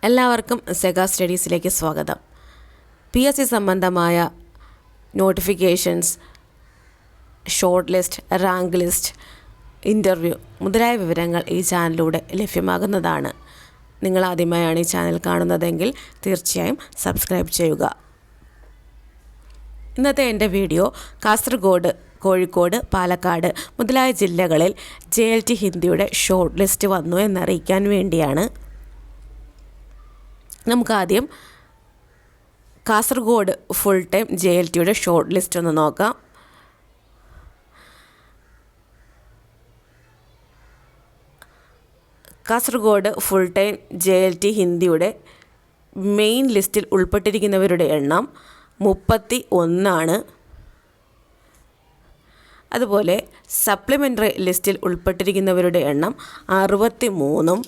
എല്ലാവർക്കും സെഗ സ്റ്റഡീസിലേക്ക് സ്വാഗതം. PSC സംബന്ധമായ notifications, short list, rank list, interview മുതലായ വിവരങ്ങൾ ഈ ചാനലിലൂടെ ലഭ്യമാകുന്നതാണ്. നിങ്ങൾ ആദ്യമായാണ് ഈ ചാനൽ കാണുന്നതെങ്കിൽ തീർച്ചയായും സബ്സ്ക്രൈബ് ചെയ്യുക. ഇന്നത്തെ എൻ്റെ വീഡിയോ കാസർഗോഡ്, കോഴിക്കോട്, പാലക്കാട് മുതലായ ജില്ലകളിൽ JLT ഹിന്ദിയുടെ ഷോർട്ട് ലിസ്റ്റ് വന്നു എന്നറിയിക്കാൻ വേണ്ടിയാണ്. നമുക്കാദ്യം കാസർഗോഡ് ഫുൾ ടൈം JLTയുടെ ഷോർട്ട് ലിസ്റ്റ് ഒന്ന് നോക്കാം. കാസർഗോഡ് ഫുൾ ടൈം JLT ഹിന്ദിയുടെ മെയിൻ ലിസ്റ്റിൽ ഉൾപ്പെട്ടിരിക്കുന്നവരുടെ എണ്ണം 31. അതുപോലെ സപ്ലിമെൻ്ററി ലിസ്റ്റിൽ ഉൾപ്പെട്ടിരിക്കുന്നവരുടെ എണ്ണം 63.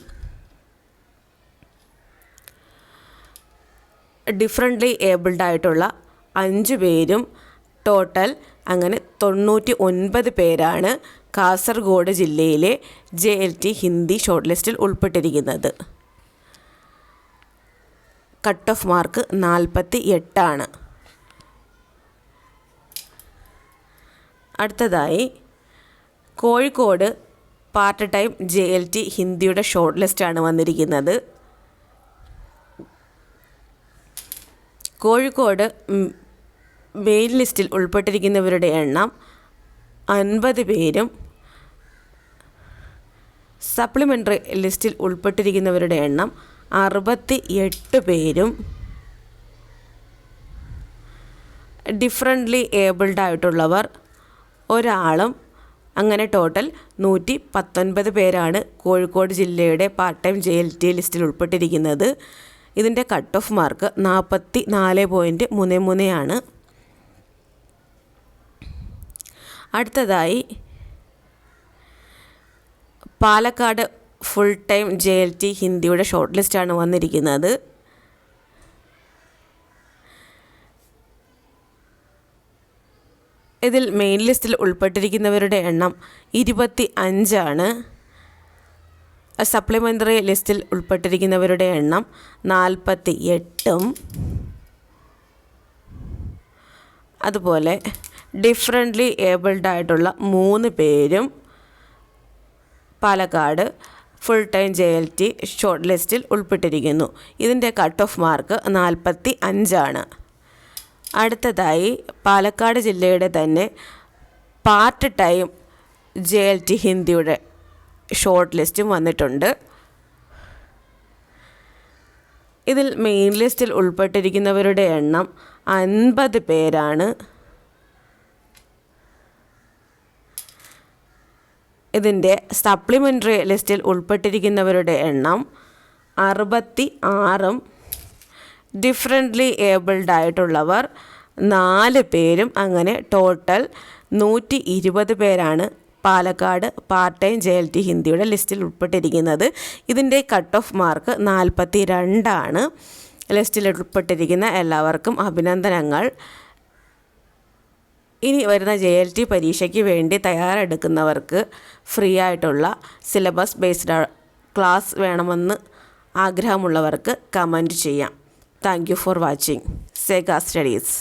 ഡിഫറൻ്റ്ലി ഏബിൾഡ് ആയിട്ടുള്ള 5 പേരും, ടോട്ടൽ അങ്ങനെ 99 പേരാണ് കാസർഗോഡ് ജില്ലയിലെ JLT ഹിന്ദി ഷോർട്ട് ലിസ്റ്റിൽ ഉൾപ്പെട്ടിരിക്കുന്നത്. Cut off mark 48. അടുത്തതായി കോഴിക്കോട് പാർട്ട് ടൈം JLT ഹിന്ദിയുടെ ഷോർട്ട് ലിസ്റ്റാണ് വന്നിരിക്കുന്നത്. കോഴിക്കോട് മെയിൻ ലിസ്റ്റിൽ ഉൾപ്പെട്ടിരിക്കുന്നവരുടെ എണ്ണം 50 പേരും, സപ്ലിമെൻ്ററി ലിസ്റ്റിൽ ഉൾപ്പെട്ടിരിക്കുന്നവരുടെ എണ്ണം 68 പേരും, ഡിഫറൻ്റ്ലി ഏബിൾഡ് ആയിട്ടുള്ളവർ ഒരാളും, അങ്ങനെ ടോട്ടൽ 119 പേരാണ് കോഴിക്കോട് ജില്ലയുടെ പാർട്ട് ടൈം JLT ലിസ്റ്റിൽ ഉൾപ്പെട്ടിരിക്കുന്നത്. ഇതിൻ്റെ കട്ട് ഓഫ് മാർക്ക് 44.33 ആണ്. അടുത്തതായി പാലക്കാട് ഫുൾ ടൈം JLT ഹിന്ദിയുടെ ഷോർട്ട് ലിസ്റ്റാണ് വന്നിരിക്കുന്നത്. ഇതിൽ മെയിൻ ലിസ്റ്റിൽ ഉൾപ്പെട്ടിരിക്കുന്നവരുടെ എണ്ണം 25. സപ്ലിമെൻ്ററി ലിസ്റ്റിൽ ഉൾപ്പെട്ടിരിക്കുന്നവരുടെ എണ്ണം 48. അതുപോലെ ഡിഫറൻ്റ്ലി ഏബിൾഡ് ആയിട്ടുള്ള 3 പേരും Palakkad full time JLT short ലിസ്റ്റിൽ ഉൾപ്പെട്ടിരിക്കുന്നു. ഇതിൻ്റെ കട്ട് ഓഫ് മാർക്ക് 45. അടുത്തതായി പാലക്കാട് ജില്ലയുടെ തന്നെ പാർട്ട് ടൈം JLT ഹിന്ദിയുടെ ഷോർട്ട് ലിസ്റ്റും വന്നിട്ടുണ്ട്. ഇതിൽ മെയിൻ ലിസ്റ്റിൽ ഉൾപ്പെട്ടിരിക്കുന്നവരുടെ എണ്ണം 50 പേരാണ്. ഇതിൻ്റെ സപ്ലിമെൻ്ററി ലിസ്റ്റിൽ ഉൾപ്പെട്ടിരിക്കുന്നവരുടെ എണ്ണം 66. ഡിഫറൻ്റ്ലി ഏബിൾഡ് ആയിട്ടുള്ളവർ 4 പേരും, അങ്ങനെ ടോട്ടൽ 120 പേരാണ് പാലക്കാട് പാർട്ട് ടൈം JLT ഹിന്ദിയുടെ ലിസ്റ്റിൽ ഉൾപ്പെട്ടിരിക്കുന്നത്. ഇതിൻ്റെ കട്ട് ഓഫ് മാർക്ക് 42. ലിസ്റ്റിൽ ഉൾപ്പെട്ടിരിക്കുന്ന എല്ലാവർക്കും അഭിനന്ദനങ്ങൾ. ഇനി വരുന്ന JLT പരീക്ഷയ്ക്ക് വേണ്ടി തയ്യാറെടുക്കുന്നവർക്ക് ഫ്രീ ആയിട്ടുള്ള സിലബസ് ബേസ്ഡ് ക്ലാസ് വേണമെന്ന് ആഗ്രഹമുള്ളവർക്ക് കമൻറ്റ് ചെയ്യാം. Thank you for watching Sega studies.